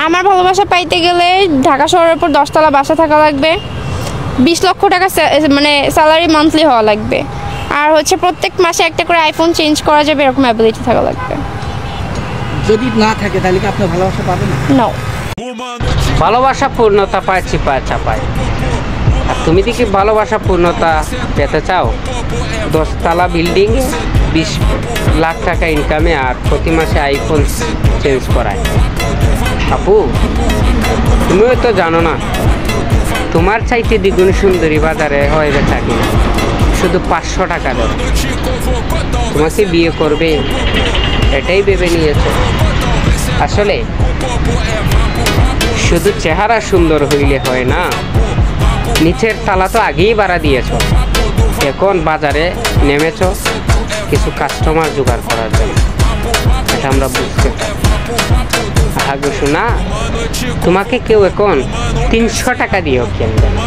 আমার ভালোবাসা পাইতে গেলে ঢাকা শহরের উপর 10 তলা বাসা থাকা লাগবে, 20 লক্ষ টাকা মানে স্যালারি মান্থলি হওয়া লাগবে, আর হচ্ছে প্রত্যেক মাসে একটা করে আইফোন চেঞ্জ করা যাবে এরকম অ্যাবিলিটি থাকা লাগবে। যদি না থাকে তাহলে কি আপনি ভালোবাসা পাবেন না? নো। ভালোবাসা পূর্ণতা পায় চিপা চাপায়। আর তুমি কি ভালোবাসা পূর্ণতা পেতে চাও? 10 তলা বিল্ডিং, 20 লাখ টাকা ইনকামে আর প্রতি মাসে আইফোন চেঞ্জ করায়। আপু, তুমিও তো জানো না তোমার চাইতে দ্বিগুণ সুন্দরী বাজারে হয় বেচা কিনা শুধু 500 টাকা দাও। তোমাকে বিয়ে করবে এটাই ভেবে নিয়েছো। আসলে শুধু চেহারা সুন্দর হইলে হয় না, নিচের তালা তো আগেই বাড়া দিয়েছ, এখন বাজারে নেমেছ কিছু কাস্টমার জোগাড় করার জন্য। এটা আমরা বুঝতে পারি। আগে শোনা, তোমাকে কেউ এখন 300 টাকা দিয়েও কিনবে না।